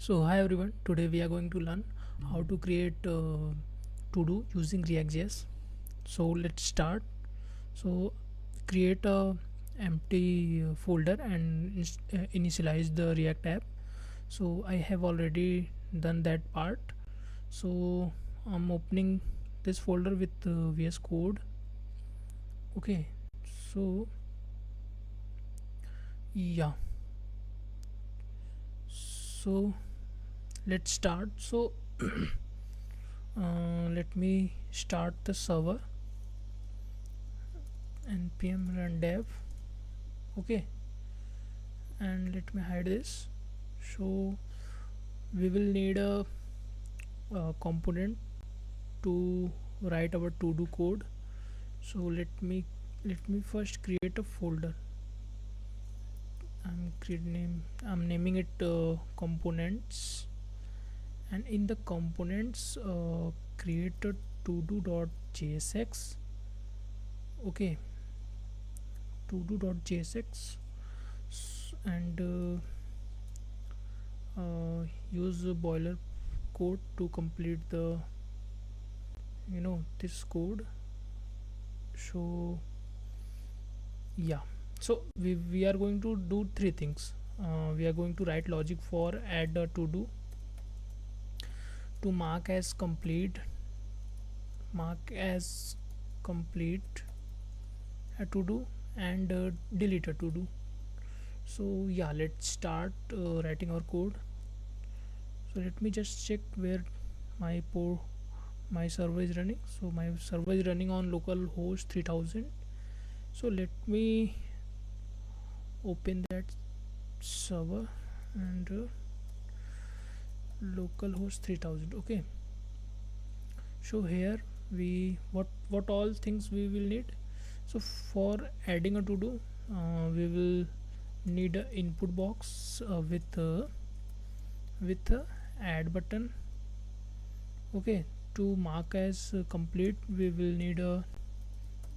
So hi everyone, today we are going to learn how to create to-do using React.js. So let's start. So create a empty folder and initialize the React app. So I have already done that part. So I'm opening this folder with VS Code. Okay, so yeah, so let's start. So let me start the server npm run dev. Okay, and let me hide this. So we will need a component to write our to do code. So let me first create a folder. I'm naming it components, and in the components create a to do.jsx. Okay, to do.jsx, and use the boiler code to complete the this code. So yeah, so we are going to do three things. We are going to write logic for add a to do, to mark as complete a to do, and delete a to do. So yeah, let's start writing our code. So let me just check where my my server is running. So my server is running on local host 3000. So let me open that server, and localhost 3000. Okay, so here what all things we will need. So for adding a to do, we will need a input box with a add button. Okay, to mark as complete, we will need a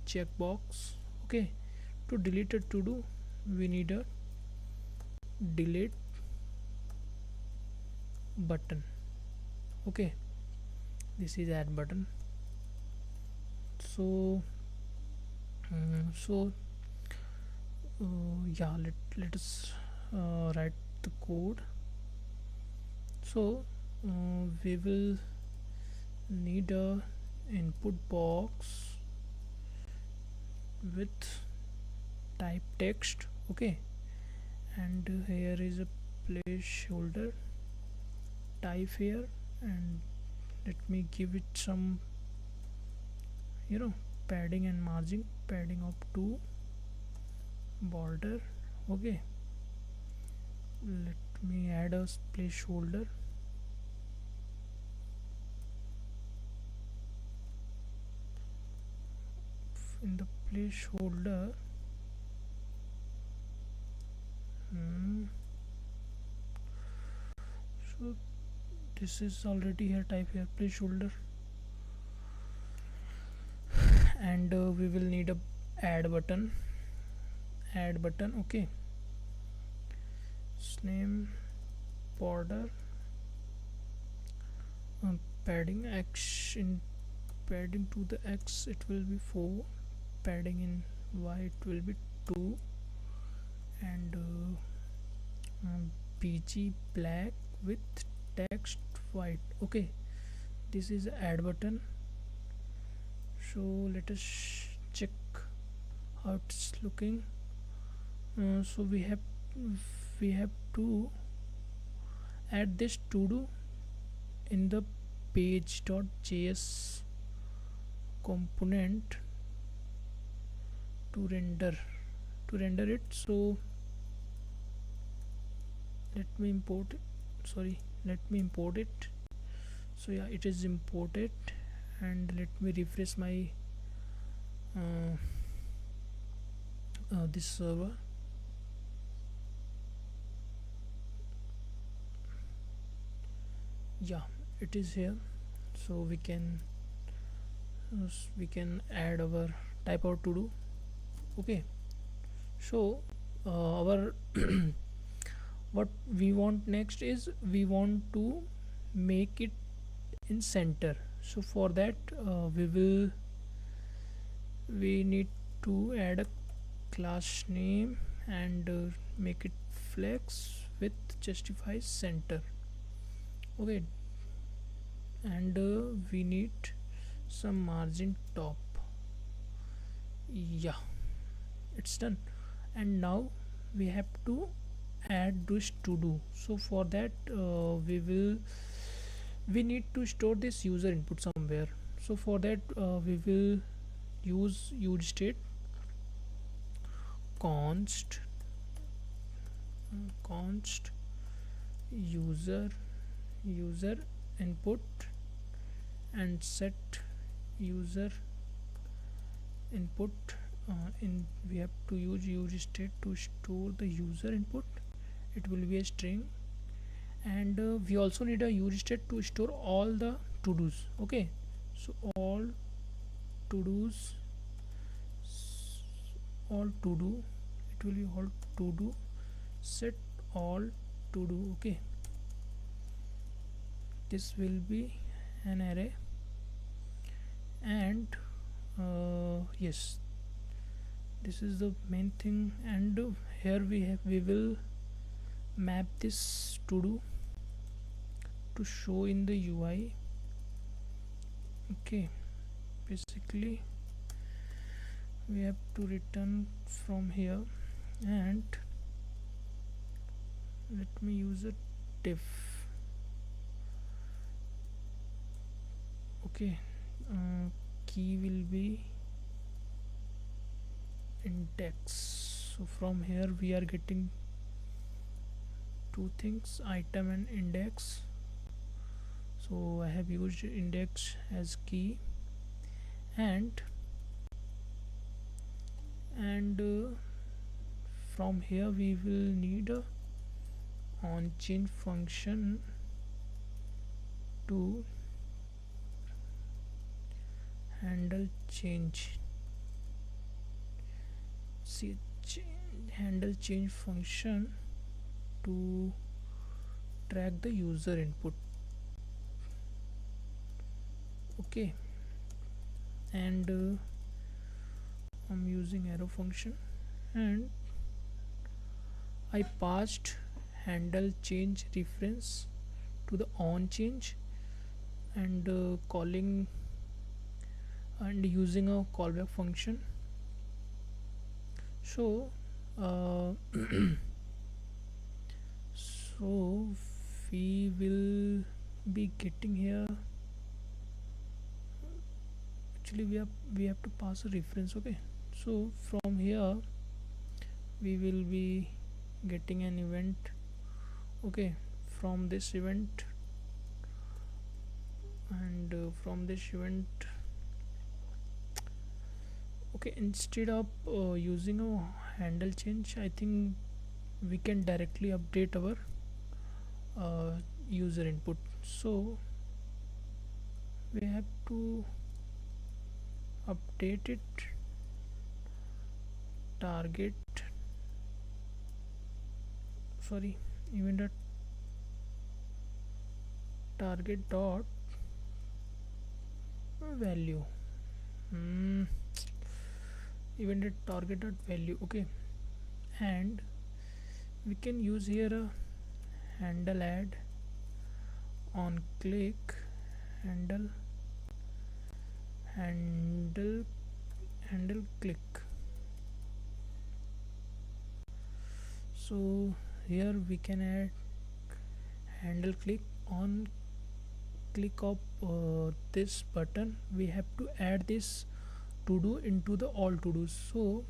checkbox. Okay, to delete a to do, we need a delete button. Okay, this is add button. So so yeah, let us write the code. So we will need a input box with type text. Okay, and here is a placeholder type here, and let me give it some padding and margin, padding of 2, border. Okay, let me add a placeholder. In the placeholder, so this is already here, type here placeholder, and we will need a add button. Okay, name, border, padding x, in padding to the x it will be 4, padding in y it will be 2, and pg black with text white. Okay, this is add button. So let us check how it's looking. So we have to add this to do in the page.js component to render it. So let me import it. So yeah, it is imported, and let me refresh my this server. Yeah, it is here. So we can add our type out to do. Okay, so our What we want next is we want to make it in center. So for that we need to add a class name and make it flex with justify center. Okay, and we need some margin top. Yeah, it's done. And now we have to add this to do. So for that we need to store this user input somewhere. So for that we will use state const const user input and set user input in we have to use state to store the user input. It will be a string, and we also need a use state to store all the to do's. Okay, so all to do's, all to do, it will be all to do, set all to do. Okay, this will be an array, and yes, this is the main thing. And here we will map this to do to show in the UI. Okay, basically we have to return from here, and let me use a diff. Okay, key will be index. So from here we are getting two things, item and index. So I have used index as key, and from here we will need a on chain function to handle change. See, handle change function to track the user input. Okay, and I'm using arrow function, and I passed handle change reference to the on change, and calling and using a callback function. So so we will be getting here, actually we have to pass a reference. Okay, so from here we will be getting an event. Okay, from this event, and from this event, okay, instead of using a handle change, I think we can directly update our user input. So we have to update it target, sorry, event at target dot value. Event at target dot value. Okay, and we can use here a handle add on click, handle handle handle click. So here we can add handle click. On click of this button, we have to add this to do into the all to do's. So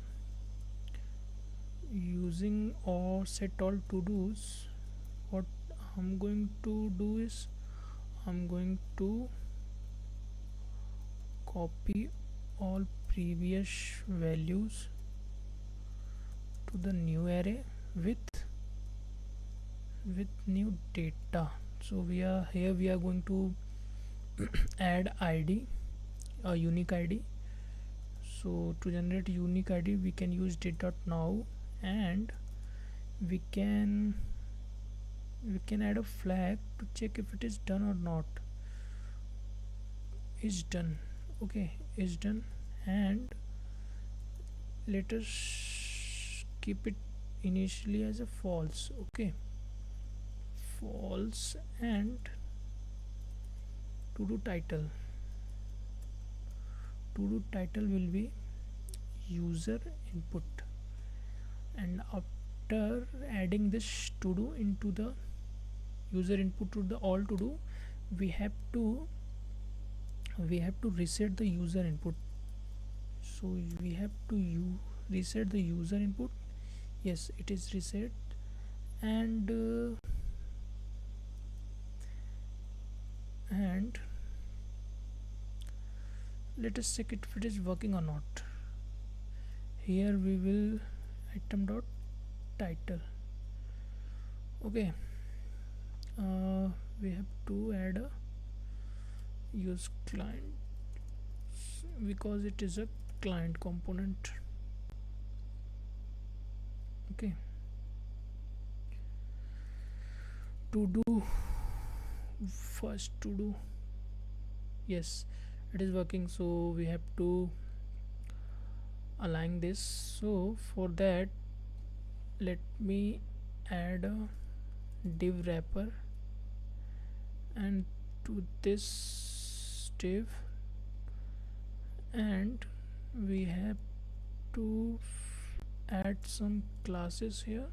using or set all to do's, what I'm going to do is I'm going to copy all previous values to the new array with new data. So we are here, we are going to add id, a unique id. So to generate unique id, we can use date.now, and we can we can add a flag to check if it is done or not. Is done. Okay, is done. And let us keep it initially as a false. Okay, false. And to do title, will be user input. And after adding this to do into the user input to the all to do, we have to reset the user input. So we have to reset the user input. Yes, it is reset. And let us check if it is working or not. Here we will item dot title. Okay, we have to add a use client because it is a client component. Okay, to do first to do. Yes, it is working. So we have to align this. So for that, let me add a div wrapper, and to this div, and we have to add some classes here.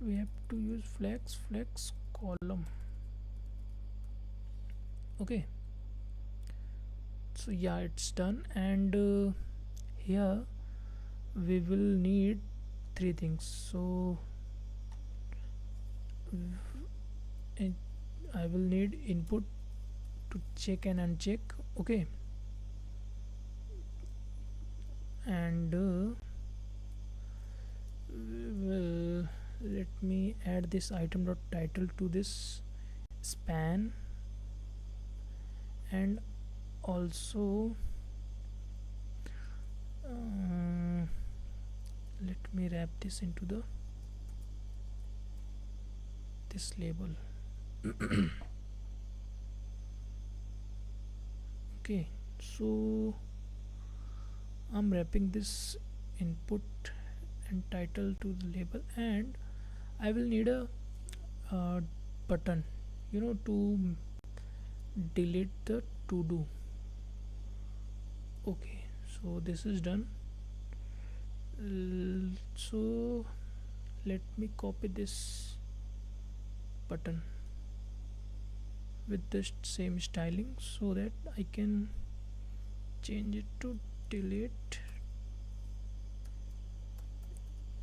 We have to use flex column. Okay, so yeah, it's done. And here we will need three things. So I will need input to check and uncheck. Okay, and let me add this item dot title to this span. And also let me wrap this into the this label. Okay, so I'm wrapping this input and title to the label, and I will need a button, to delete the to do. Okay, so this is done. So let me copy this button with the same styling so that I can change it to delete.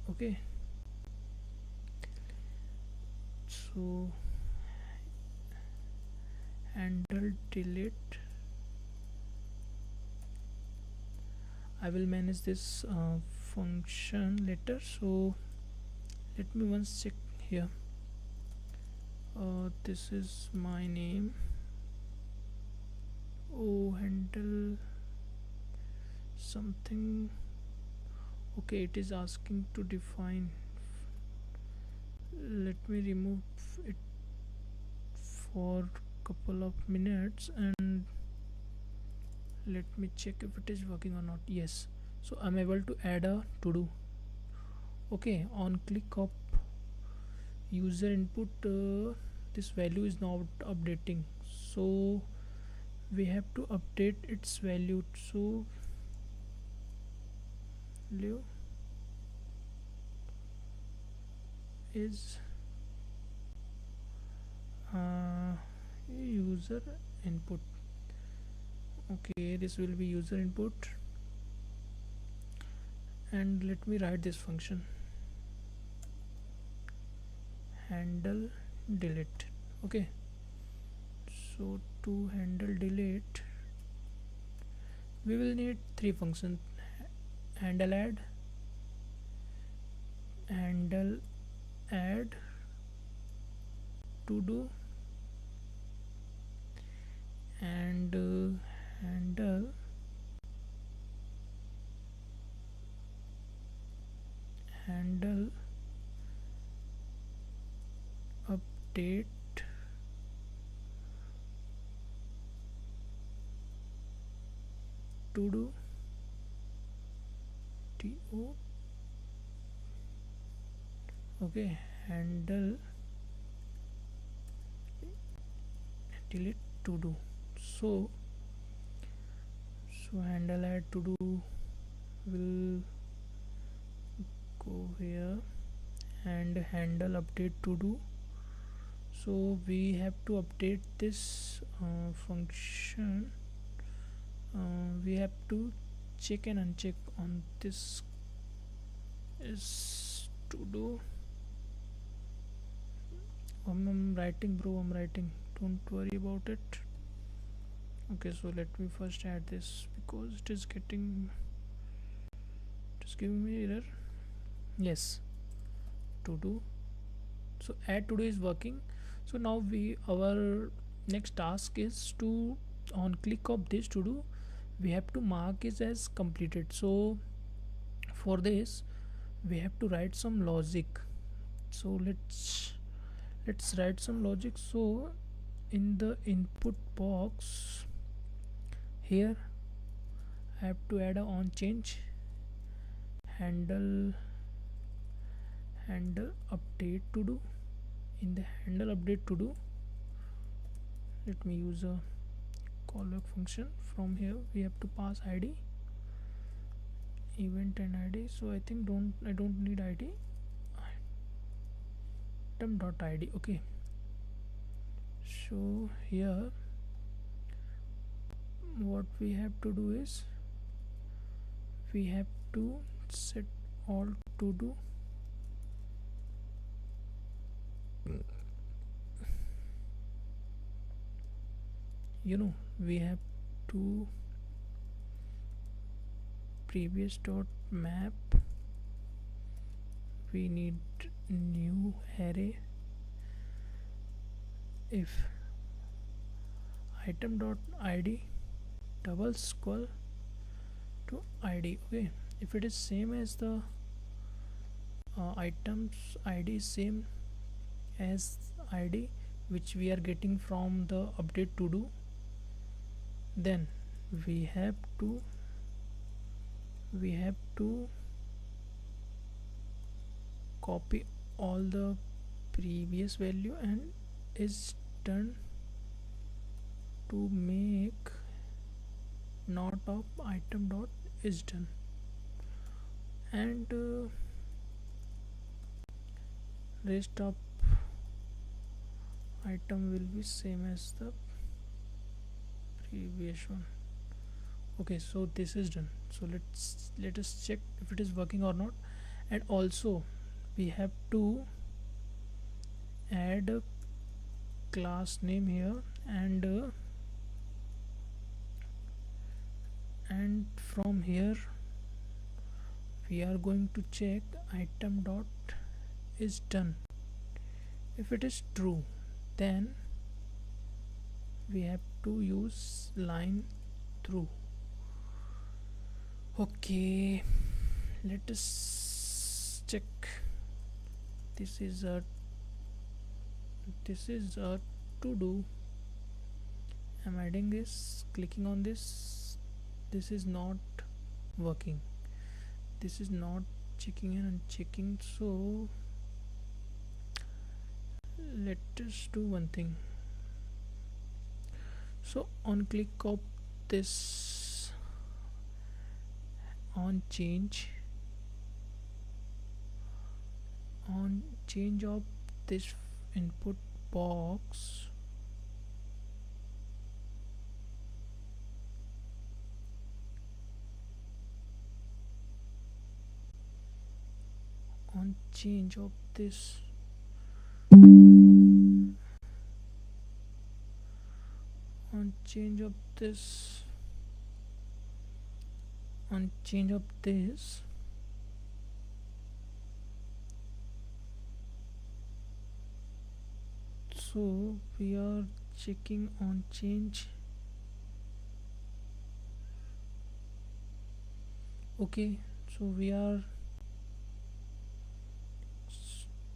Okay, so handle delete. I will manage this function later, so let me once check here. This is my name. Oh, handle something. Okay, it is asking to define. Let me remove it for couple of minutes and let me check if it is working or not. Yes, so I'm able to add a to do. Okay, on click of user input, this value is now updating, so we have to update its value. So value is user input. Okay, this will be user input, and let me write this function handle delete. Okay, so to handle delete we will need three functions: handle add, handle add to do, and handle handle update to do to okay, handle delete to do. So handle add to do will go here, and handle update to do. So we have to update this function. We have to check and uncheck on this is to do. I'm writing, bro, I'm writing, don't worry about it. Okay, so let me first add this because it is giving me error. Yes, to do. So add to do is working. So now our next task is to, on click of this to do, we have to mark it as completed. So for this we have to write some logic. So let's write some logic. So in the input box here I have to add a on change handle update to do. In the handle update to do, let me use a callback function. From here we have to pass id, event and id. So I think I don't need id, item.id. okay, so here what we have to do is we have to set all to do. We have to previous dot map, we need new array if item dot id double equal to id. Okay, if it is same as the items id is same as id which we are getting from the update to do, then we have to copy all the previous value and is done to make not of item dot is done, and rest of item will be same as the previous one. Okay, so this is done. So let us check if it is working or not. And also we have to add a class name here, and from here we are going to check item dot is done. If it is true, then we have to use line through. Okay, let us check. This is a to do. I'm adding this, clicking on this. This is not working. This is not checking and unchecking. So let us do one thing. So on click of this on change of this input box, on change of this on change of this so we are checking on change. Okay, so we are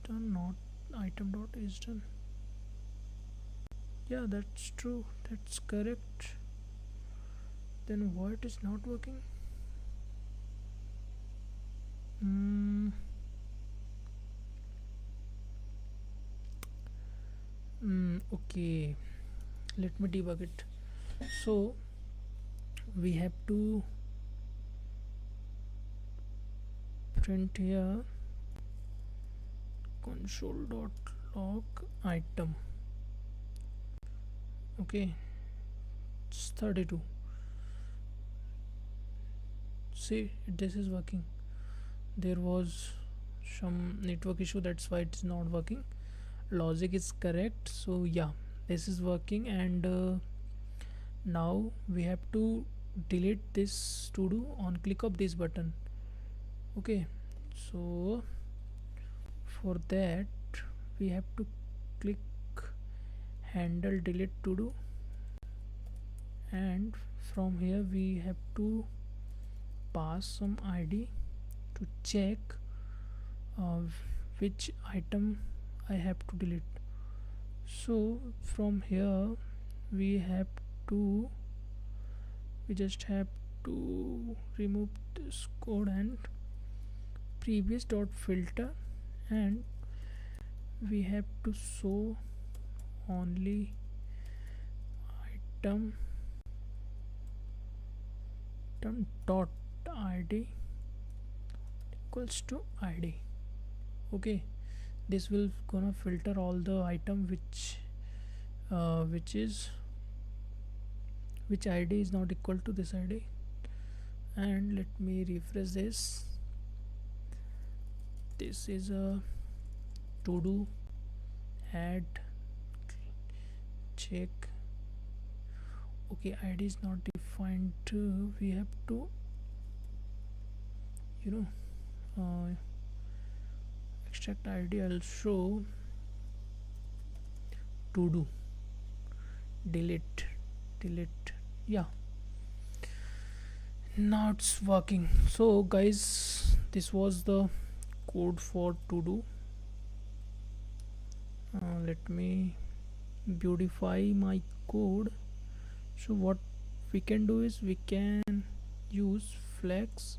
done, not item dot is done. Yeah, that's true, that's correct. Then why it is not working? mm, okay, let me debug it. So we have to print here console.log item. Okay, it's 32. See, this is working. There was some network issue, that's why it's not working. Logic is correct, so yeah, this is working. And now we have to delete this to do on click of this button. Okay, so for that we have to click handle delete to do, and from here we have to pass some id to check uh, which item I have to delete. So from here we have to we just have to remove this code and previous dot filter, and we have to show only item dot id equals to id. Okay, this will gonna filter all the item which id is not equal to this id. And let me refresh this is a to do add check. Okay, id is not defined. We have to you know extract id also. To do delete, yeah, now it's working. So guys, this was the code for to do. Let me beautify my code. So what we can do is we can use flex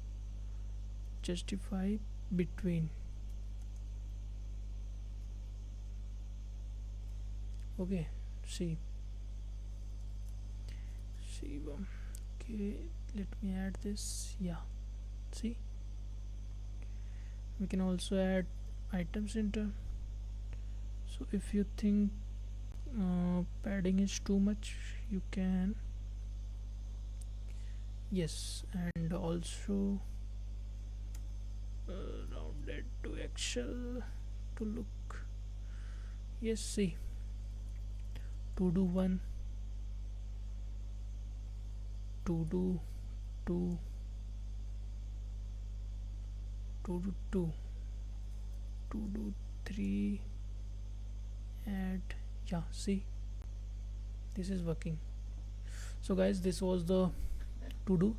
justify between. Okay, see, okay, let me add this. Yeah, see, we can also add item center. So if you think padding is too much, you can, yes, and also rounded to excel to look. Yes, see, to do 1, to do 2, to do 2, to do 3, and yeah, see, this is working. So guys, this was the to do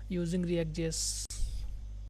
using React.js.